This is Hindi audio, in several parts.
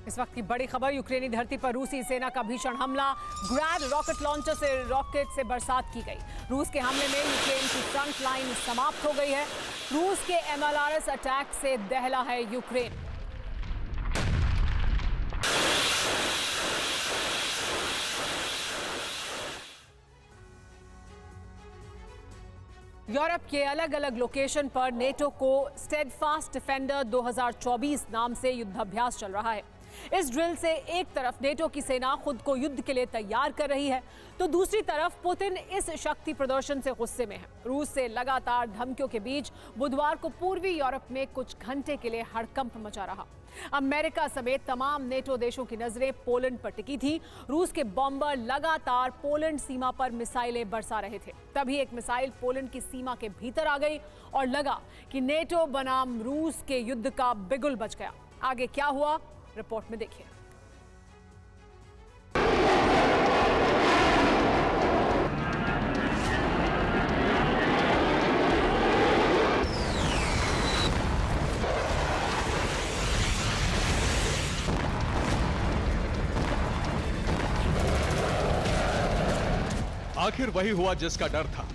इस वक्त की बड़ी खबर, यूक्रेनी धरती पर रूसी सेना का भीषण हमला। ग्रैड रॉकेट लॉन्चर से रॉकेट से बरसात की गई। रूस के हमले में यूक्रेन की फ्रंट लाइन समाप्त हो गई है। रूस के MLRS अटैक से दहला है यूक्रेन। यूरोप के अलग अलग लोकेशन पर नेटो को स्टेडफास्ट डिफेंडर 2024 नाम से युद्धाभ्यास चल रहा है। इस ड्रिल से एक तरफ नेटो की सेना खुद को युद्ध के लिए तैयार कर रही है, तो दूसरी तरफ पुतिन इस शक्ति प्रदर्शन से गुस्से में है। रूस से लगातार धमकियों के बीच बुधवार को पूर्वी यूरोप में कुछ घंटे के लिए हड़कंप मचा रहा। अमेरिका समेत तमाम नेटो देशों की नजरें पोलैंड पर टिकी थी। रूस के बॉम्बर लगातार पोलैंड सीमा पर मिसाइलें बरसा रहे थे। तभी एक मिसाइल पोलैंड की सीमा के भीतर आ गई और लगा कि नेटो बनाम रूस के युद्ध का बिगुल बज गया। आगे क्या हुआ, रिपोर्ट में देखिए। आखिर वही हुआ जिसका डर था।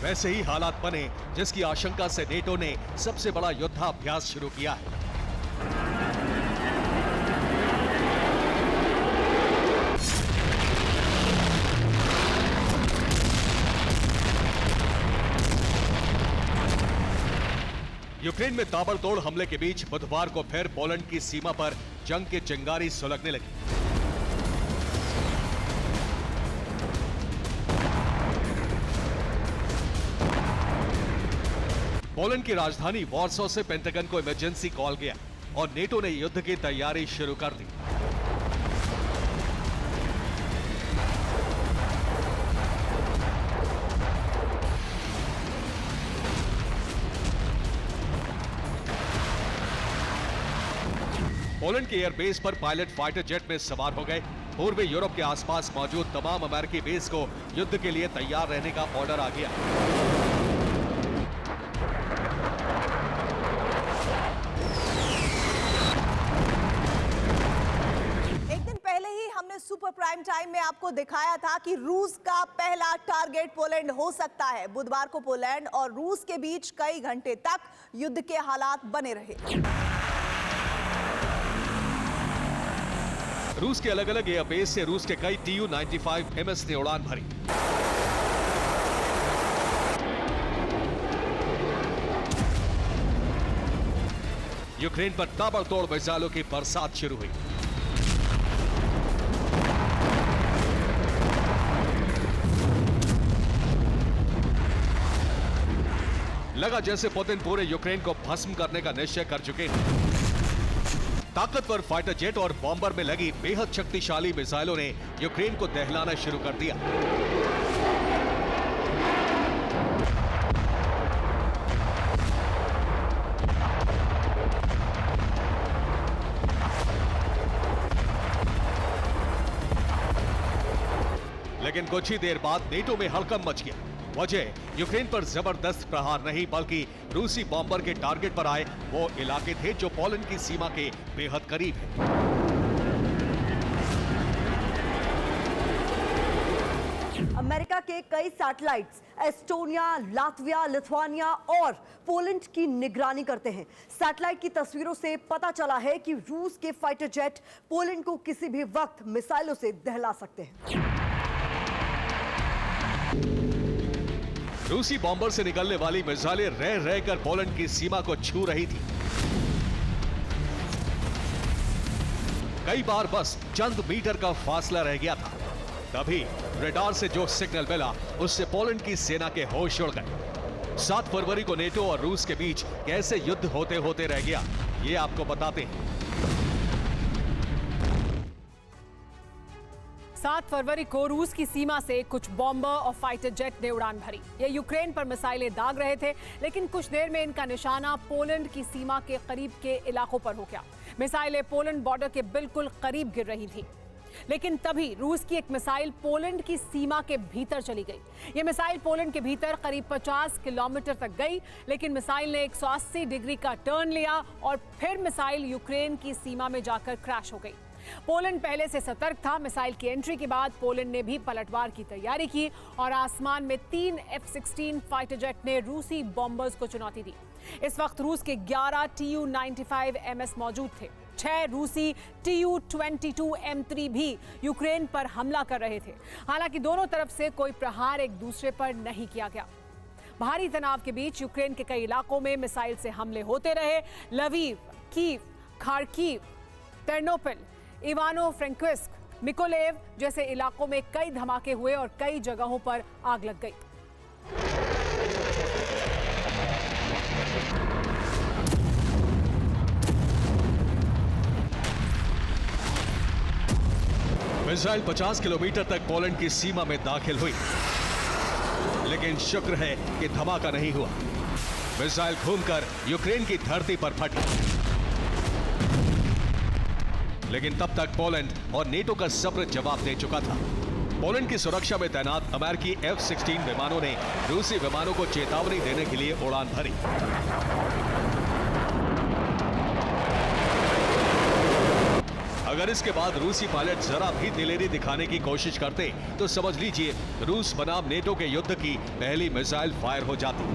वैसे ही हालात बने जिसकी आशंका से नेटो ने सबसे बड़ा युद्धाभ्यास शुरू किया है। यूक्रेन में ताबड़तोड़ हमले के बीच बुधवार को फिर पोलैंड की सीमा पर जंग की चिंगारी सुलगने लगी। पोलैंड की राजधानी वॉर्सो से पेंटागन को इमरजेंसी कॉल गया और नेटो ने युद्ध की तैयारी शुरू कर दी। पोलैंड के एयरबेस पर पायलट फाइटर जेट में सवार हो गए। पूर्वी यूरोप के आसपास मौजूद तमाम अमेरिकी बेस को युद्ध के लिए तैयार रहने का ऑर्डर आ गया। एक दिन पहले ही हमने सुपर प्राइम टाइम में आपको दिखाया था कि रूस का पहला टारगेट पोलैंड हो सकता है। बुधवार को पोलैंड और रूस के बीच कई घंटे तक युद्ध के हालात बने रहे। रूस के अलग अलग एयरबेस से रूस के कई Tu-95 HIMARS ने उड़ान भरी। यूक्रेन पर ताबड़तोड़ मिसाइलों की बरसात शुरू हुई। लगा जैसे पुतिन पूरे यूक्रेन को भस्म करने का निश्चय कर चुके हैं। ताकतवर फाइटर जेट और बॉम्बर में लगी बेहद शक्तिशाली मिसाइलों ने यूक्रेन को दहलाना शुरू कर दिया। लेकिन कुछ ही देर बाद नेटो में हड़कंप मच गया। वजह यूक्रेन पर जबरदस्त प्रहार नहीं बल्कि रूसी बॉम्बर के टारगेट पर आए वो इलाके थे जो पोलैंड की सीमा के बेहद करीब है। अमेरिका के कई सैटेलाइट्स एस्टोनिया, लातविया, लिथुआनिया और पोलैंड की निगरानी करते हैं। सैटेलाइट की तस्वीरों से पता चला है कि रूस के फाइटर जेट पोलैंड को किसी भी वक्त मिसाइलों से दहला सकते हैं। रूसी बॉम्बर से निकलने वाली मिसाइलें रह रहकर पोलैंड की सीमा को छू रही थी। कई बार बस चंद मीटर का फासला रह गया था। तभी रडार से जो सिग्नल मिला उससे पोलैंड की सेना के होश उड़ गए। 7 फरवरी को नेटो और रूस के बीच कैसे युद्ध होते होते रह गया, ये आपको बताते हैं। 7 फरवरी को रूस की सीमा से कुछ बॉम्बर और फाइटर जेट ने उड़ान भरी। ये यूक्रेन पर मिसाइलें दाग रहे थे, लेकिन कुछ देर में इनका निशाना पोलैंड की सीमा के करीब के इलाकों पर हो गया। मिसाइलें पोलैंड बॉर्डर के बिल्कुल करीब गिर रही थी। लेकिन तभी रूस की एक मिसाइल पोलैंड की सीमा के भीतर चली गई। यह मिसाइल पोलैंड के भीतर करीब 50 किलोमीटर तक गई, लेकिन मिसाइल ने 180 डिग्री का टर्न लिया और फिर मिसाइल यूक्रेन की सीमा में जाकर क्रैश हो गई। पोलैंड पहले से सतर्क था। मिसाइल की एंट्री के बाद पोलैंड ने भी पलटवार की तैयारी की और आसमान में 3 F-16 फाइटर जेट ने रूसी बॉम्बर्स को चुनौती दी। इस वक्त रूस के 11 Tu-95 MS मौजूद थे। 6 रूसी Tu-22 M3 भी यूक्रेन पर हमला कर रहे थे। हालांकि दोनों तरफ से कोई प्रहार एक दूसरे पर नहीं किया गया। भारी तनाव के बीच यूक्रेन के कई इलाकों में मिसाइल से हमले होते रहे। लवीव, कीव, खार्किव, तेर्नोपिल, इवानो-फ्रेंकिव्स्क, मिकोलेव जैसे इलाकों में कई धमाके हुए और कई जगहों पर आग लग गई। मिसाइल 50 किलोमीटर तक पोलैंड की सीमा में दाखिल हुई, लेकिन शुक्र है कि धमाका नहीं हुआ। मिसाइल घूमकर यूक्रेन की धरती पर फटी, लेकिन तब तक पोलैंड और नेटो का सब्र जवाब दे चुका था। पोलैंड की सुरक्षा में तैनात अमेरिकी F-16 विमानों ने रूसी विमानों को चेतावनी देने के लिए उड़ान भरी। अगर इसके बाद रूसी पायलट जरा भी दिलेरी दिखाने की कोशिश करते तो समझ लीजिए रूस बनाम नेटो के युद्ध की पहली मिसाइल फायर हो जाती।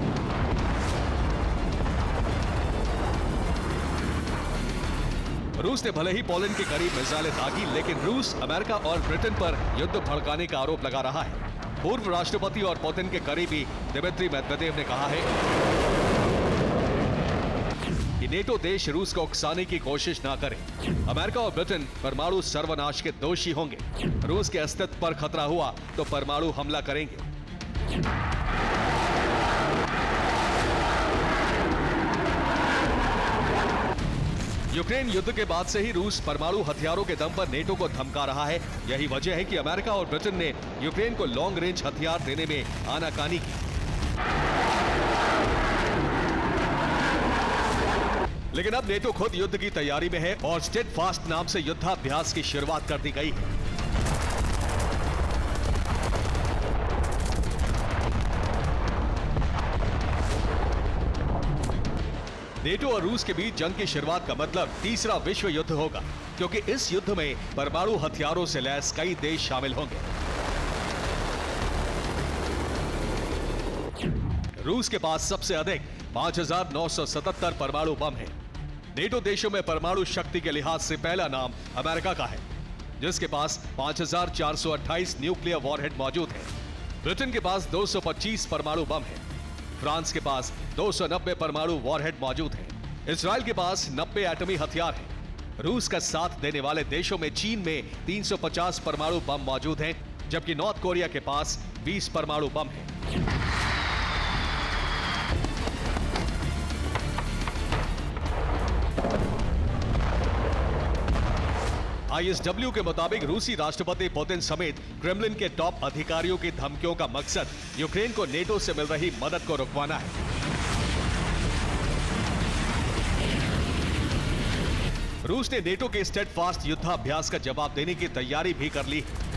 रूस ने भले ही पोलैंड के करीब मिसाइलें दागी, लेकिन रूस अमेरिका और ब्रिटेन पर युद्ध भड़काने का आरोप लगा रहा है। पूर्व राष्ट्रपति और पुतिन के करीबी दिमित्री मेदवेदेव ने कहा है कि नेटो देश रूस को उकसाने की कोशिश ना करे। अमेरिका और ब्रिटेन परमाणु सर्वनाश के दोषी होंगे। रूस के अस्तित्व पर खतरा हुआ तो परमाणु हमला करेंगे। यूक्रेन युद्ध के बाद से ही रूस परमाणु हथियारों के दम पर नेटो को धमका रहा है। यही वजह है कि अमेरिका और ब्रिटेन ने यूक्रेन को लॉन्ग रेंज हथियार देने में आनाकानी की। लेकिन अब नेटो खुद युद्ध की तैयारी में है और स्टेडफास्ट नाम से युद्धाभ्यास की शुरुआत कर दी गई है। नेटो और रूस के बीच जंग की शुरुआत का मतलब तीसरा विश्व युद्ध होगा, क्योंकि इस युद्ध में परमाणु हथियारों से लैस कई देश शामिल होंगे। रूस के पास सबसे अधिक 5,977 परमाणु बम है। नेटो देशों में परमाणु शक्ति के लिहाज से पहला नाम अमेरिका का है, जिसके पास 5,428 न्यूक्लियर वॉरहेड मौजूद है। ब्रिटेन के पास 225 परमाणु बम है। फ्रांस के पास 290 परमाणु वॉरहेड मौजूद है। इजराइल के पास 90 एटमी हथियार हैं। रूस का साथ देने वाले देशों में चीन में 350 परमाणु बम मौजूद हैं, जबकि नॉर्थ कोरिया के पास 20 परमाणु बम हैं। ISW के मुताबिक रूसी राष्ट्रपति पुतिन समेत क्रेमलिन के टॉप अधिकारियों की धमकियों का मकसद यूक्रेन को नेटो से मिल रही मदद को रुकवाना है। रूस ने नेटो के स्टेडफास्ट युद्धाभ्यास का जवाब देने की तैयारी भी कर ली है।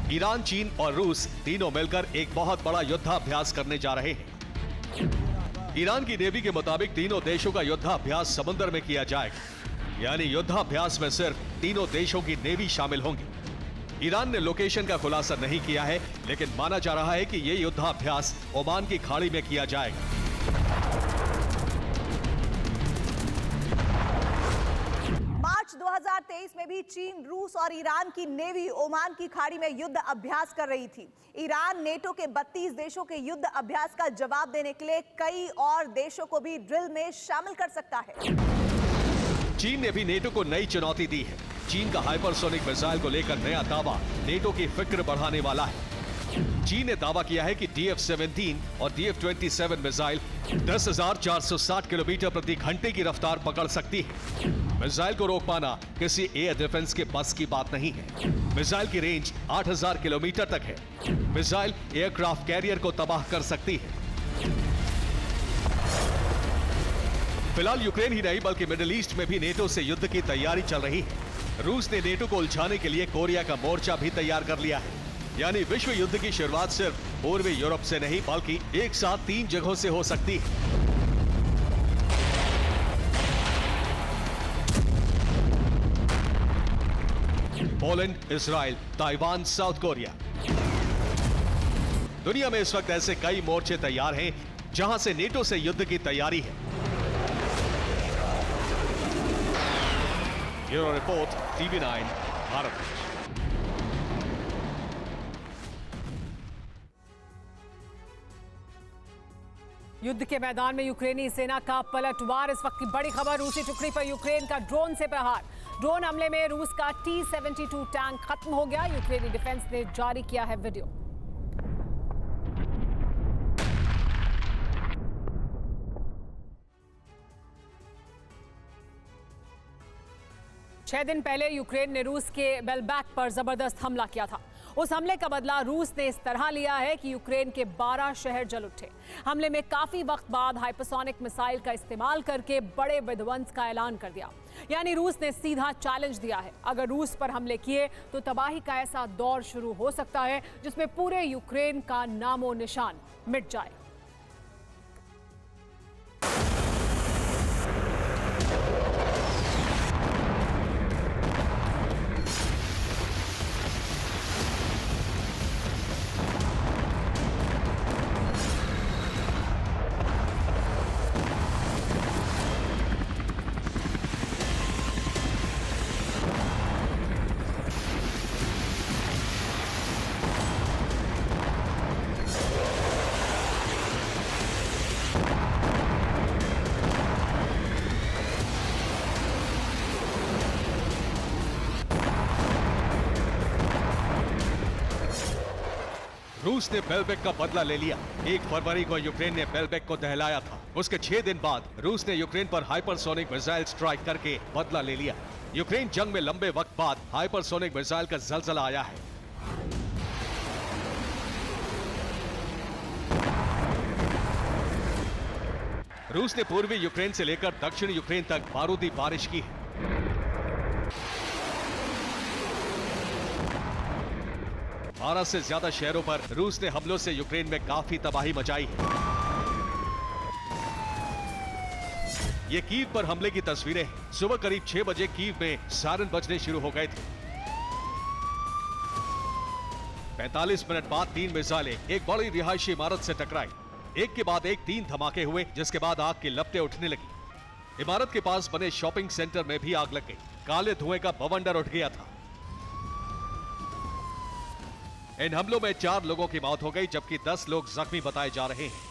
ईरान, चीन और रूस तीनों मिलकर एक बहुत बड़ा युद्धाभ्यास करने जा रहे हैं। ईरान की नेवी के मुताबिक तीनों देशों का युद्धाभ्यास समुद्र में किया जाएगा, यानी युद्धाभ्यास में सिर्फ तीनों देशों की नेवी शामिल होंगी। ईरान ने लोकेशन का खुलासा नहीं किया है, लेकिन माना जा रहा है कि यह युद्धाभ्यास ओमान की खाड़ी में किया जाएगा। मार्च 2023 में भी चीन, रूस और ईरान की नेवी ओमान की खाड़ी में युद्ध अभ्यास कर रही थी। ईरान नेटो के 32 देशों के युद्ध अभ्यास का जवाब देने के लिए कई और देशों को भी ड्रिल में शामिल कर सकता है। चीन ने भी नेटो को नई चुनौती दी है। चीन का हाइपरसोनिक मिसाइल को लेकर नया दावा नेटो की फिक्र बढ़ाने वाला है। चीन ने दावा किया है कि DF-17 और DF-27 मिसाइल 10,460 किलोमीटर प्रति घंटे की रफ्तार पकड़ सकती है। मिसाइल को रोक पाना किसी एयर डिफेंस के बस की बात नहीं है। मिसाइल की रेंज 8,000 किलोमीटर तक है। मिसाइल एयरक्राफ्ट कैरियर को तबाह कर सकती है। फिलहाल यूक्रेन ही नहीं बल्कि मिडिल ईस्ट में भी नेटो से युद्ध की तैयारी चल रही है। रूस ने नेटो को उलझाने के लिए कोरिया का मोर्चा भी तैयार कर लिया है। यानी विश्व युद्ध की शुरुआत सिर्फ पूर्वी यूरोप से नहीं बल्कि एक साथ 3 जगहों से हो सकती है। Poland, Israel, Taiwan, south Korea. दुनिया में इस वक्त ऐसे कई मोर्चे तैयार हैं जहां से नेटो से युद्ध की तैयारी है। Bureau report, TV9 Bharat. युद्ध के मैदान में यूक्रेनी सेना का पलटवार। इस वक्त की बड़ी खबर, रूसी टुकड़ी पर यूक्रेन का ड्रोन से प्रहार। ड्रोन हमले में रूस का T-72 टैंक खत्म हो गया। यूक्रेनी डिफेंस ने जारी किया है वीडियो। छह दिन पहले यूक्रेन ने रूस के बेलबैक पर जबरदस्त हमला किया था। उस हमले का बदला रूस ने इस तरह लिया है कि यूक्रेन के 12 शहर जल उठे। हमले में काफी वक्त बाद हाइपरसोनिक मिसाइल का इस्तेमाल करके बड़े विध्वंस का ऐलान कर दिया। यानी रूस ने सीधा चैलेंज दिया है, अगर रूस पर हमले किए तो तबाही का ऐसा दौर शुरू हो सकता है जिसमें पूरे यूक्रेन का नामो निशान मिट जाए। रूस ने बेलबेक का बदला ले लिया। 1 फरवरी को यूक्रेन ने बेलबेक को दहलाया था। उसके 6 दिन बाद रूस ने यूक्रेन पर हाइपरसोनिक मिसाइल स्ट्राइक करके बदला ले लिया। यूक्रेन जंग में लंबे वक्त बाद हाइपरसोनिक मिसाइल का जलजला आया है। रूस ने पूर्वी यूक्रेन से लेकर दक्षिण यूक्रेन तक बारूदी बारिश की है। बारह से ज्यादा शहरों पर रूस ने हमलों से यूक्रेन में काफी तबाही मचाई है। ये कीव पर हमले की तस्वीरें हैं। सुबह करीब 6 बजे कीव में सायरन बजने शुरू हो गए थे। 45 मिनट बाद 3 मिसाइलें एक बड़ी रिहायशी इमारत से टकराई। एक के बाद एक 3 धमाके हुए, जिसके बाद आग की लपटें उठने लगी। इमारत के पास बने शॉपिंग सेंटर में भी आग लग गई। काले धुएं का बवंडर उठ गया था। इन हमलों में 4 लोगों की मौत हो गई, जबकि 10 लोग जख्मी बताए जा रहे हैं।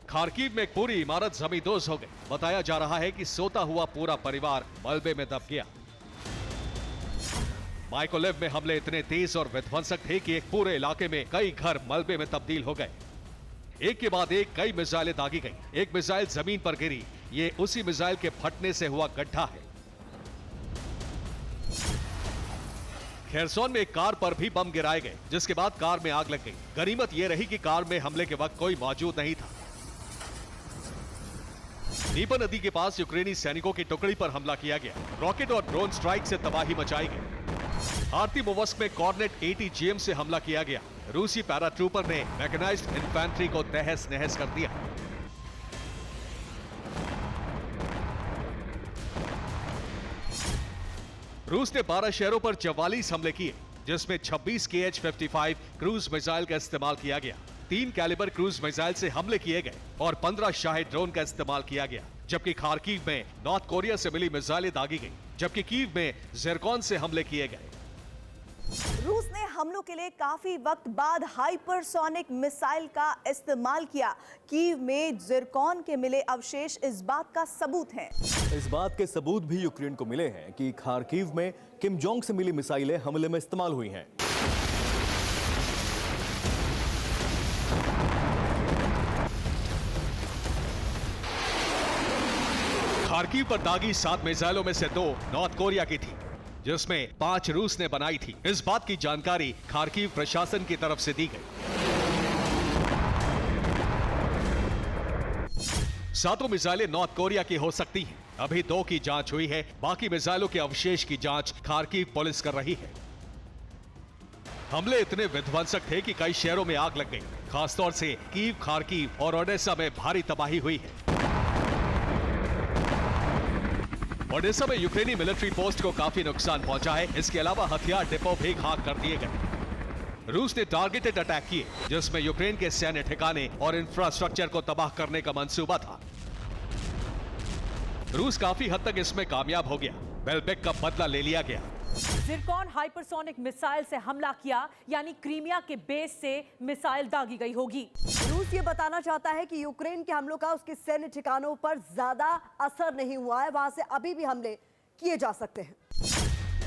खार्किव में एक पूरी इमारत जमींदोज हो गई। बताया जा रहा है कि सोता हुआ पूरा परिवार मलबे में दब गया। माइकोलेव में हमले इतने तेज और विध्वंसक थे कि एक पूरे इलाके में कई घर मलबे में तब्दील हो गए। एक के बाद एक कई मिसाइलें दागी गई। एक मिसाइल जमीन पर गिरी। ये उसी मिसाइल के फटने से हुआ गड्ढा है। खेरसोन में एक कार पर भी बम गिराए गए, जिसके बाद कार में आग लग गई। गनीमत यह रही कि कार में हमले के वक्त कोई मौजूद नहीं था। नीपर नदी के पास यूक्रेनी सैनिकों की टुकड़ी पर हमला किया गया। रॉकेट और ड्रोन स्ट्राइक से तबाही मचाई गई। आर्तिमोवस्क में कॉर्नेट 80 GM से हमला किया गया। रूसी पैराट्रूपर ने मैकेनाइज्ड इन्फैंट्री को तहस नहस कर दिया। रूस ने 12 शहरों पर 44 हमले किए, जिसमें 26 KH-55 क्रूज मिसाइल का इस्तेमाल किया गया। 3 कैलिबर क्रूज मिसाइल से हमले किए गए और 15 शाहिद ड्रोन का इस्तेमाल किया गया। जबकि खार्किव में नॉर्थ कोरिया से मिली मिसाइलें दागी गई, जबकि कीव में ज़िरकॉन से हमले किए गए। रूस ने हमलों के लिए काफी वक्त बाद हाइपरसोनिक मिसाइल का इस्तेमाल किया। कीव में ज़िरकॉन के मिले अवशेष इस बात का सबूत हैं। इस बात के सबूत भी यूक्रेन को मिले हैं कि खार्किव में किम जोंग से मिली मिसाइलें हमले में इस्तेमाल हुई हैं। खार्किव पर दागी 7 मिसाइलों में से 2 नॉर्थ कोरिया की थी, जिसमें 5 रूस ने बनाई थी। इस बात की जानकारी खार्किव प्रशासन की तरफ से दी गई। सातों मिसाइलें नॉर्थ कोरिया की हो सकती हैं। अभी 2 की जांच हुई है, बाकी मिसाइलों के अवशेष की जांच खार्किव पुलिस कर रही है। हमले इतने विध्वंसक थे कि कई शहरों में आग लग गई। खासतौर से कीव, खार्किव और ओडेसा में भारी तबाही हुई है। ओडेसा में यूक्रेनी मिलिट्री पोस्ट को काफी नुकसान पहुंचा है। इसके अलावा हथियार डिपो भी खाक कर दिए गए। रूस ने टारगेटेड अटैक किए, जिसमें यूक्रेन के सैन्य ठिकाने और इंफ्रास्ट्रक्चर को तबाह करने का मंसूबा था। रूस काफी हद तक इसमें कामयाब हो गया। बेलबेक का बदला ले लिया गया। जिरकॉन हाइपरसोनिक मिसाइल से हमला किया, यानी क्रीमिया के बेस से मिसाइल दागी गई होगी। रूस ये बताना चाहता है कि यूक्रेन के हमलों का उसके सैन्य ठिकानों पर ज्यादा असर नहीं हुआ है, वहां से अभी भी हमले किए जा सकते हैं।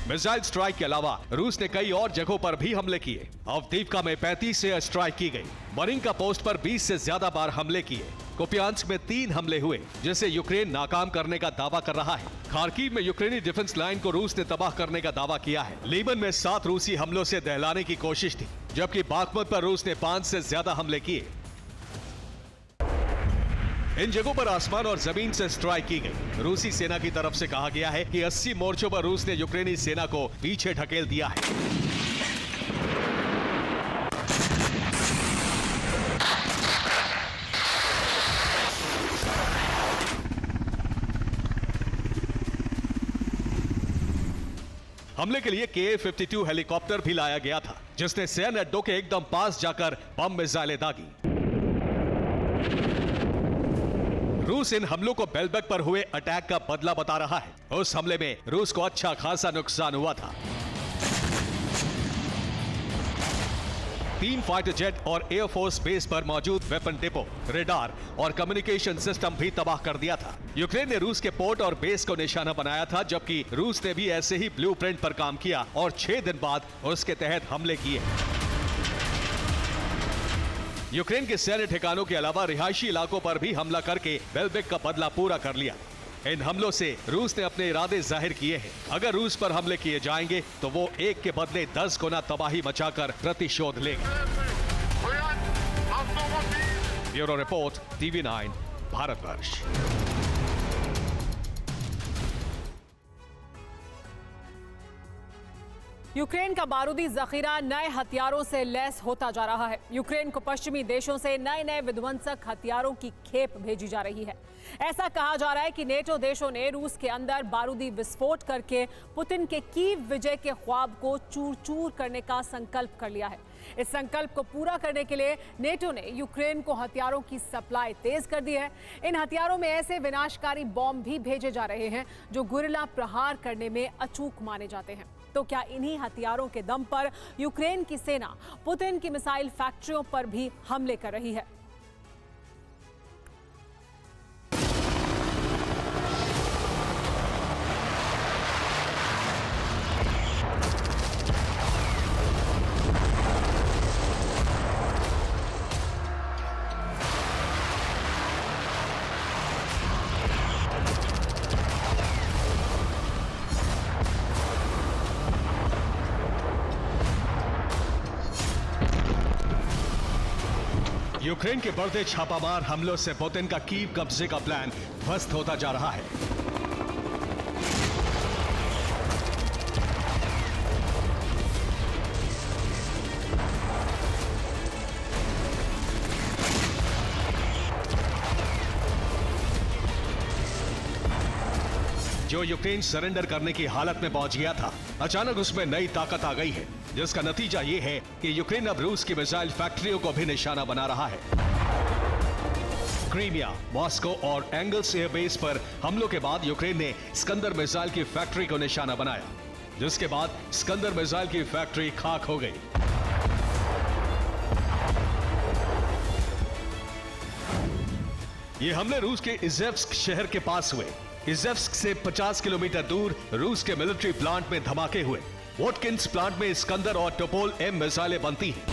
मिसाइल स्ट्राइक के अलावा रूस ने कई और जगहों पर भी हमले किए। अवदीवका में 35 से स्ट्राइक की गई। मरिंका पोस्ट पर 20 से ज्यादा बार हमले किए। कुपियांस्क में 3 हमले हुए, जिसे यूक्रेन नाकाम करने का दावा कर रहा है। खार्किव में यूक्रेनी डिफेंस लाइन को रूस ने तबाह करने का दावा किया है। लीबन में 7 रूसी हमलों से दहलाने की कोशिश थी, जबकि बागमत पर रूस ने 5 से ज्यादा हमले किए। इन जगहों पर आसमान और जमीन से स्ट्राइक की गई। रूसी सेना की तरफ से कहा गया है कि 80 मोर्चों पर रूस ने यूक्रेनी सेना को पीछे ढकेल दिया है। हमले के लिए KA-52 हेलीकॉप्टर भी लाया गया था, जिसने सैन्य अड्डों के एकदम पास जाकर बम मिसाइलें दागी। रूस इन हमलों को बेलबेक पर हुए अटैक का बदला बता रहा है। उस हमले में रूस को अच्छा खासा नुकसान हुआ था। 3 फाइटर जेट और एयरफोर्स बेस पर मौजूद वेपन डिपो, रेडार और कम्युनिकेशन सिस्टम भी तबाह कर दिया था। यूक्रेन ने रूस के पोर्ट और बेस को निशाना बनाया था, जबकि रूस ने भी ऐसे ही ब्लूप्रिंट पर काम किया और 6 दिन बाद उसके तहत हमले किए। यूक्रेन के सैन्य ठिकानों के अलावा रिहायशी इलाकों पर भी हमला करके बेलबेक का बदला पूरा कर लिया। इन हमलों से रूस ने अपने इरादे जाहिर किए हैं। अगर रूस पर हमले किए जाएंगे तो वो एक के बदले 10 गुना तबाही मचाकर प्रतिशोध लेंगे। Bureau report, TV9 Bharatvarsh. Ukraine का बारूदी जखीरा नए हथियारों से लैस होता जा रहा है। यूक्रेन को पश्चिमी देशों से नए नए विध्वंसक हथियारों की खेप भेजी जा रही है। ऐसा कहा जा रहा है कि नेटो देशों ने रूस के अंदर बारूदी विस्फोट करके पुतिन के कीव विजय के ख्वाब को चूर चूर करने का संकल्प कर लिया है। इस संकल्प को पूरा करने के लिए नेटो ने यूक्रेन को हथियारों की सप्लाई तेज कर दी है। इन हथियारों में ऐसे विनाशकारी बॉम्ब भी भेजे जा रहे हैं जो गुरिल्ला प्रहार करने में अचूक माने जाते हैं। तो क्या इन्हीं हथियारों के दम पर यूक्रेन की सेना पुतिन की मिसाइल फैक्ट्रियों पर भी हमले कर रही है? यूक्रेन के बढ़ते छापामार हमलों से पुतिन का कीव कब्जे का प्लान ध्वस्त होता जा रहा है। जो यूक्रेन सरेंडर करने की हालत में पहुंच गया था, अचानक उसमें नई ताकत आ गई है, जिसका नतीजा ये है कि यूक्रेन अब रूस की मिसाइल फैक्ट्रियों को भी निशाना बना रहा है। क्रीमिया, मॉस्को और एंगल्स एयरबेस पर हमलों के बाद यूक्रेन ने स्कंदर मिसाइल की फैक्ट्री को निशाना बनाया, जिसके बाद स्कंदर मिसाइल की फैक्ट्री खाक हो गई। ये हमले रूस के इजेव्स्क शहर के पास हुए। इजेव्स्क से 50 किलोमीटर दूर रूस के मिलिट्री प्लांट में धमाके हुए। वोटकिंस प्लांट में स्कंदर और टोपोल M मिसाइलें बनती हैं।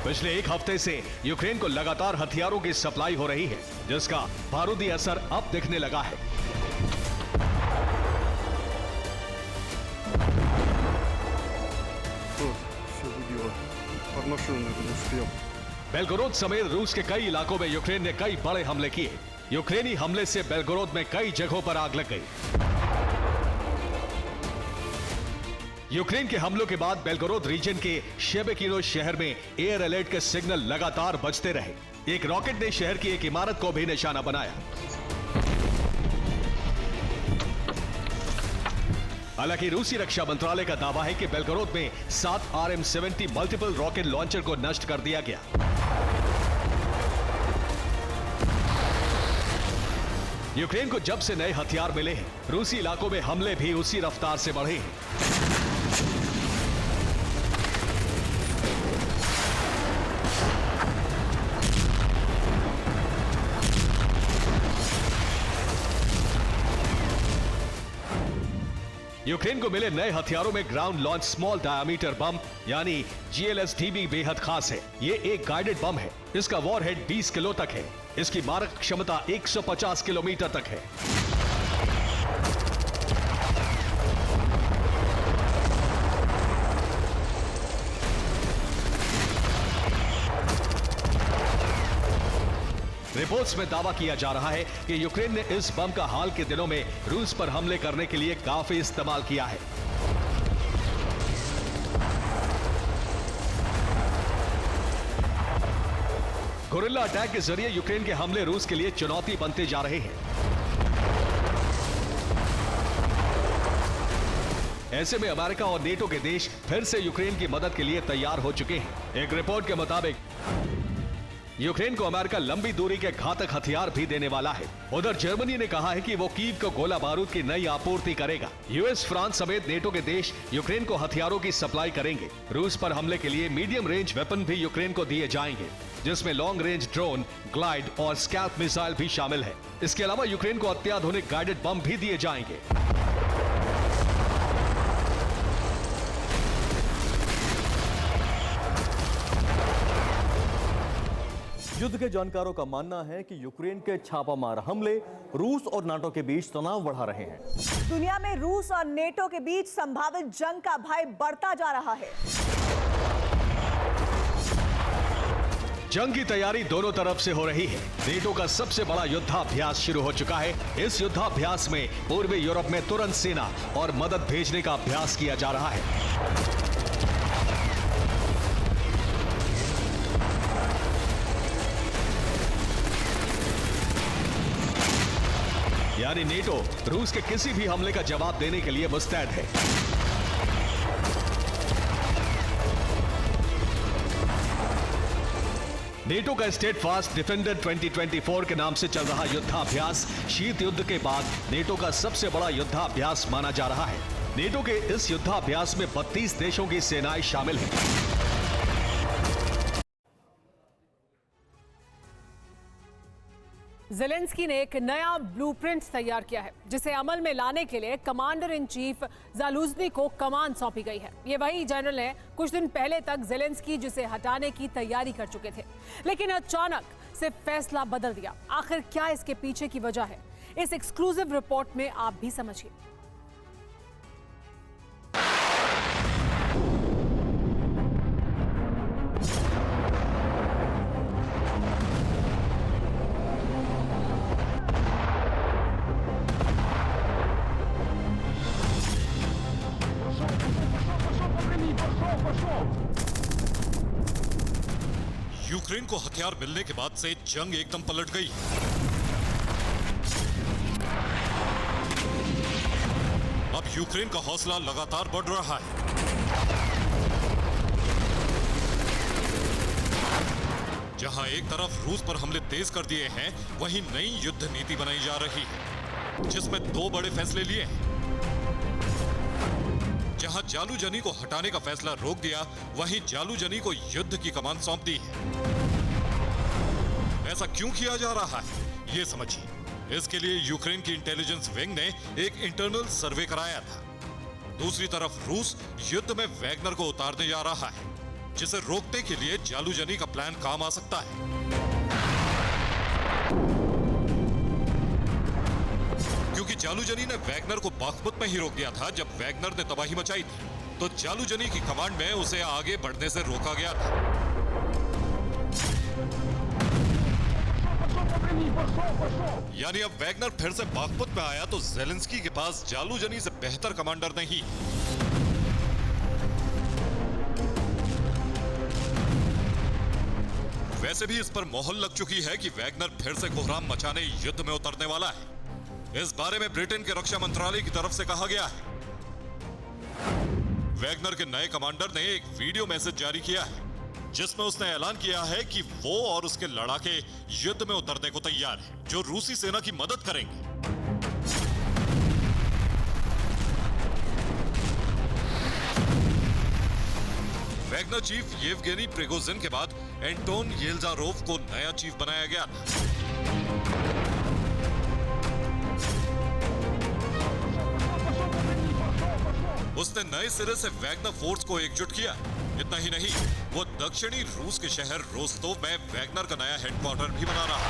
पिछले 1 हफ्ते से यूक्रेन को लगातार हथियारों की सप्लाई हो रही है, जिसका बारूदी असर अब दिखने लगा है। बेलगोरोद समेत रूस के कई इलाकों में यूक्रेन ने कई बड़े हमले किए। यूक्रेनी हमले से बेलगोरोद में कई जगहों पर आग लग गई। यूक्रेन के हमलों के बाद बेलगोरोद रीजन के शेबेकिनो शहर में एयर अलर्ट के सिग्नल लगातार बजते रहे। एक रॉकेट ने शहर की एक इमारत को भी निशाना बनाया। हालांकि रूसी रक्षा मंत्रालय का दावा है कि बेलगोरोद में 7 RM-70 मल्टीपल रॉकेट लॉन्चर को नष्ट कर दिया गया। यूक्रेन को जब से नए हथियार मिले हैं, रूसी इलाकों में हमले भी उसी रफ्तार से बढ़े हैं। यूक्रेन को मिले नए हथियारों में ग्राउंड लॉन्च स्मॉल डायमीटर बम यानी GLSDB बेहद खास है। ये एक गाइडेड बम है। इसका वॉरहेड 20 किलो तक है। इसकी मारक क्षमता 150 किलोमीटर तक है। रिपोर्ट्स में दावा किया जा रहा है कि यूक्रेन ने इस बम का हाल के दिनों में रूस पर हमले करने के लिए काफी इस्तेमाल किया है। गोरिल्ला अटैक के जरिए यूक्रेन के हमले रूस के लिए चुनौती बनते जा रहे हैं। ऐसे में अमेरिका और नेटो के देश फिर से यूक्रेन की मदद के लिए तैयार हो चुके हैं। एक रिपोर्ट के मुताबिक यूक्रेन को अमेरिका लंबी दूरी के घातक हथियार भी देने वाला है। उधर जर्मनी ने कहा है कि वो कीव को गोला बारूद की नई आपूर्ति करेगा। यूएस, फ्रांस समेत नेटो के देश यूक्रेन को हथियारों की सप्लाई करेंगे। रूस पर हमले के लिए मीडियम रेंज वेपन भी यूक्रेन को दिए जाएंगे, जिसमें लॉन्ग रेंज ड्रोन, ग्लाइड और स्कैल्प मिसाइल भी शामिल है। इसके अलावा यूक्रेन को अत्याधुनिक गाइडेड बम भी दिए जाएंगे। युद्ध के जानकारों का मानना है कि यूक्रेन के छापामार हमले रूस और नाटो के बीच तनाव बढ़ा रहे हैं। दुनिया में रूस और नेटो के बीच संभावित जंग का भय बढ़ता जा रहा है। जंग की तैयारी दोनों तरफ से हो रही है। नेटो का सबसे बड़ा युद्धाभ्यास शुरू हो चुका है। इस युद्धाभ्यास में पूर्वी यूरोप में तुरंत सेना और मदद भेजने का अभ्यास किया जा रहा है। यानी नेटो रूस के किसी भी हमले का जवाब देने के लिए मुस्तैद है। नेटो का स्टेडफास्ट डिफेंडर 2024 के नाम से चल रहा युद्धाभ्यास शीत युद्ध के बाद नेटो का सबसे बड़ा युद्धाभ्यास माना जा रहा है। नेटो के इस युद्धाभ्यास में 32 देशों की सेनाएं शामिल हैं। ज़ेलेंस्की ने एक नया ब्लूप्रिंट तैयार किया है, जिसे अमल में लाने के लिए कमांडर इन चीफ ज़ालुझनी को कमान सौंपी गई है। ये वही जनरल है कुछ दिन पहले तक ज़ेलेंस्की जिसे हटाने की तैयारी कर चुके थे, लेकिन अचानक से फैसला बदल दिया। आखिर क्या इसके पीछे की वजह है, इस एक्सक्लूसिव रिपोर्ट में आप भी समझिए। यूक्रेन को हथियार मिलने के बाद से जंग एकदम पलट गई। अब यूक्रेन का हौसला लगातार बढ़ रहा है। जहां एक तरफ रूस पर हमले तेज कर दिए हैं, वहीं नई युद्ध नीति बनाई जा रही है, जिसमें 2 बड़े फैसले लिए हैं। जहां जालुझनी को हटाने का फैसला रोक दिया, वहीं जालुझनी को युद्ध की कमान सौंप दी है। ऐसा क्यों किया जा रहा है, ये समझिए। इसके लिए यूक्रेन की इंटेलिजेंस विंग ने एक इंटरनल सर्वे कराया था। दूसरी तरफ रूस युद्ध में वैगनर को उतारने जा रहा है, जिसे रोकने के लिए जालुझनी का प्लान काम आ सकता है। क्योंकि जालुझनी ने वैगनर को बाखमुत में ही रोक दिया था जब वैगनर ने तबाही मचाई थी। तो जालूजनी की कमांड में उसे आगे बढ़ने से रोका गया था। यानी अब वैगनर फिर से बागपुत में आया तो ज़ेलेंस्की के पास जालूजनी से बेहतर कमांडर नहीं। वैसे भी इस पर मोहर लग चुकी है कि वैगनर फिर से कोहराम मचाने युद्ध में उतरने वाला है। इस बारे में ब्रिटेन के रक्षा मंत्रालय की तरफ से कहा गया है। वैगनर के नए कमांडर ने एक वीडियो मैसेज जारी किया है जिसमें उसने ऐलान किया है कि वो और उसके लड़ाके युद्ध में उतरने को तैयार हैं, जो रूसी सेना की मदद करेंगे। वैगनर चीफ येवगेनी प्रिगोजिन के बाद एंटोन येल्जारोव को नया चीफ बनाया गया था। उसने नए सिरे से वैगनर फोर्स को एकजुट किया। इतना ही नहीं, वो दक्षिणी रूस के शहर रोस्तोव में वैगनर का नया हेडक्वार्टर भी बना रहा है।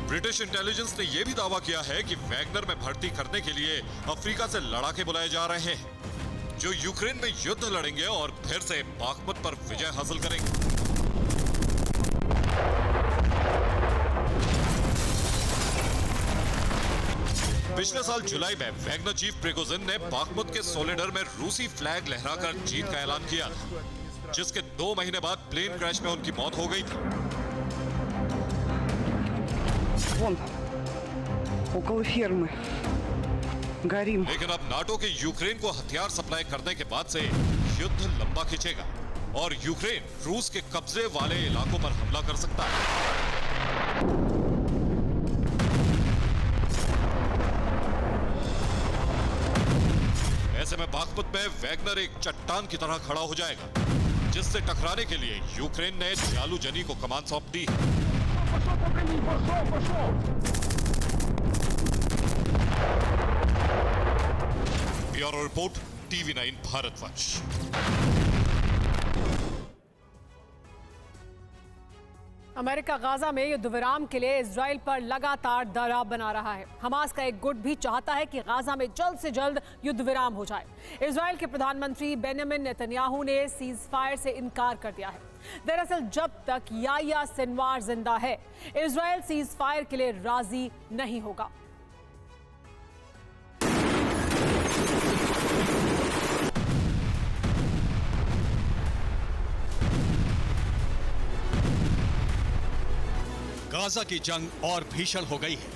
ब्रिटिश इंटेलिजेंस ने यह भी दावा किया है कि वैगनर में भर्ती करने के लिए अफ्रीका से लड़ाके बुलाए जा रहे हैं, जो यूक्रेन में युद्ध लड़ेंगे और फिर से बागपुत पर विजय हासिल करेंगे। पिछले साल जुलाई में वैगनर चीफ प्रिगोजिन ने बागपुत के सोलेडर में रूसी फ्लैग लहराकर जीत का ऐलान किया था, जिसके 2 महीने बाद प्लेन क्रैश में उनकी मौत हो गई थी। लेकिन अब नाटो के यूक्रेन को हथियार सप्लाई करने के बाद से युद्ध लंबा खिंचेगा और यूक्रेन रूस के कब्जे वाले इलाकों पर हमला कर सकता है। ऐसे में बागपुत में वैगनर एक चट्टान की तरह खड़ा हो जाएगा, जिससे टकराने के लिए यूक्रेन ने जालूजनी को कमान सौंप दी। Bureau report, TV9 Bharatvarsh. America Gaza में युद्ध विराम के लिए इजराइल पर लगातार दबाव बना रहा है। हमास का एक गुट भी चाहता है कि गाजा में जल्द से जल्द युद्ध विराम हो जाए। इजराइल के प्रधानमंत्री बेंजामिन नेतन्याहू ने सीज फायर से इनकार कर दिया है। दरअसल जब तक याह्या सिनवार जिंदा है, इजराइल सीज फायर के लिए राजी नहीं होगा। गाजा की जंग और भीषण हो गई है।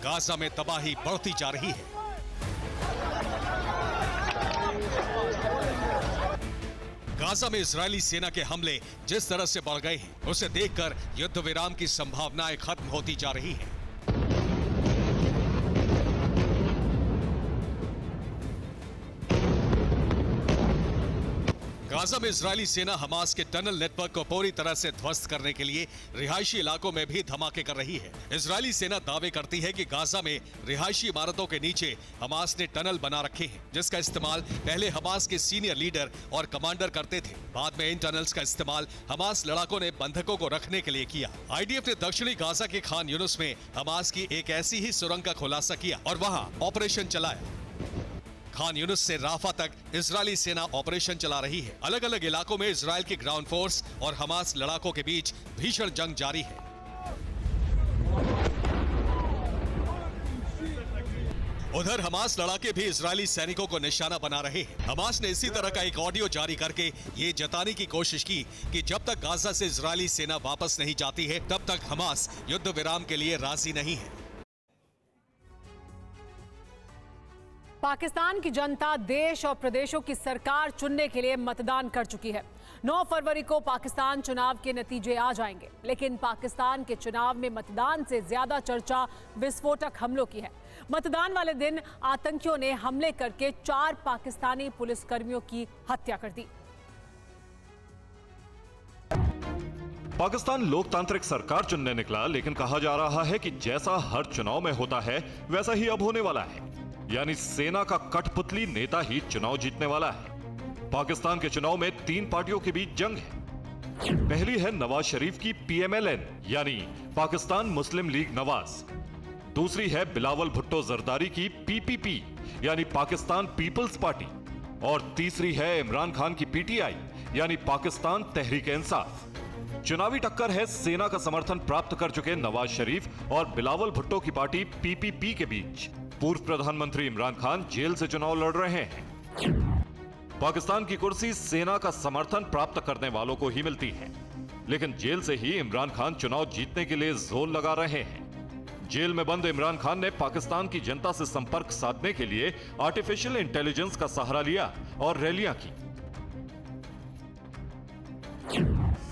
गाजा में तबाही बढ़ती जा रही है। गाजा में इजरायली सेना के हमले जिस तरह से बढ़ गए हैं, उसे देखकर युद्ध विराम की संभावनाएं खत्म होती जा रही हैं। गाजा में इजरायली सेना हमास के टनल नेटवर्क को पूरी तरह से ध्वस्त करने के लिए रिहायशी इलाकों में भी धमाके कर रही है। इजरायली सेना दावे करती है कि गाजा में रिहायशी इमारतों के नीचे हमास ने टनल बना रखे हैं, जिसका इस्तेमाल पहले हमास के सीनियर लीडर और कमांडर करते थे। बाद में इन टनल्स का इस्तेमाल हमास लड़ाकों ने बंधकों को रखने के लिए किया। आईडीएफ ने दक्षिणी गाजा के खान यूनुस में हमास की एक ऐसी ही सुरंग का खुलासा किया और वहां ऑपरेशन चलाया। खान यूनुस से राफा तक इजरायली सेना ऑपरेशन चला रही है। अलग अलग इलाकों में इजरायल की ग्राउंड फोर्स और हमास लड़ाकों के बीच भीषण जंग जारी है। उधर हमास लड़ाके भी इजरायली सैनिकों को निशाना बना रहे हैं। हमास ने इसी तरह का एक ऑडियो जारी करके ये जताने की कोशिश की कि जब तक गाजा से इजरायली सेना वापस नहीं जाती है, तब तक हमास युद्ध विराम के लिए राजी नहीं है। पाकिस्तान की जनता देश और प्रदेशों की सरकार चुनने के लिए मतदान कर चुकी है। 9 फरवरी को पाकिस्तान चुनाव के नतीजे आ जाएंगे, लेकिन पाकिस्तान के चुनाव में मतदान से ज्यादा चर्चा विस्फोटक हमलों की है। मतदान वाले दिन आतंकियों ने हमले करके 4 पाकिस्तानी पुलिसकर्मियों की हत्या कर दी। पाकिस्तान लोकतांत्रिक सरकार चुनने निकला, लेकिन कहा जा रहा है कि जैसा हर चुनाव में होता है वैसा ही अब होने वाला है, यानी सेना का कठपुतली नेता ही चुनाव जीतने वाला है। पाकिस्तान के चुनाव में 3 पार्टियों के बीच जंग है। पहली है नवाज शरीफ की PMLN यानी पाकिस्तान मुस्लिम लीग नवाज। दूसरी है बिलावल भुट्टो जरदारी की PPP यानी पाकिस्तान पीपल्स पार्टी। और तीसरी है इमरान खान की PTI यानी पाकिस्तान तहरीक इंसाफ। चुनावी टक्कर है सेना का समर्थन प्राप्त कर चुके नवाज शरीफ और बिलावल भुट्टो की पार्टी PPP के बीच। पूर्व प्रधानमंत्री इमरान खान जेल से चुनाव लड़ रहे हैं। पाकिस्तान की कुर्सी सेना का समर्थन प्राप्त करने वालों को ही मिलती है, लेकिन जेल से ही इमरान खान चुनाव जीतने के लिए जोर लगा रहे हैं। जेल में बंद इमरान खान ने पाकिस्तान की जनता से संपर्क साधने के लिए आर्टिफिशियल इंटेलिजेंस का सहारा लिया और रैलियां की।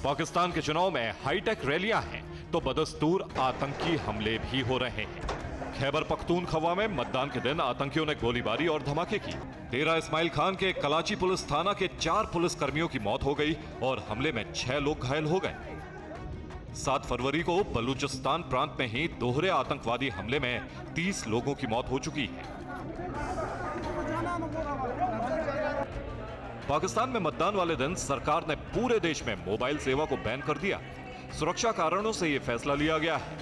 पाकिस्तान के चुनाव में हाईटेक रैलियां हैं तो बदस्तूर आतंकी हमले भी हो रहे हैं। खैबर पख्तूनख्वा में मतदान के दिन आतंकियों ने गोलीबारी और धमाके की। डेरा इस्माइल खान के कलाची पुलिस थाना के 4 पुलिस कर्मियों की मौत हो गई और हमले में 6 लोग घायल हो गए। 7 फरवरी को बलूचिस्तान प्रांत में ही दोहरे आतंकवादी हमले में 30 लोगों की मौत हो चुकी है। पाकिस्तान में मतदान वाले दिन सरकार ने पूरे देश में मोबाइल सेवा को बैन कर दिया। सुरक्षा कारणों से यह फैसला लिया गया है।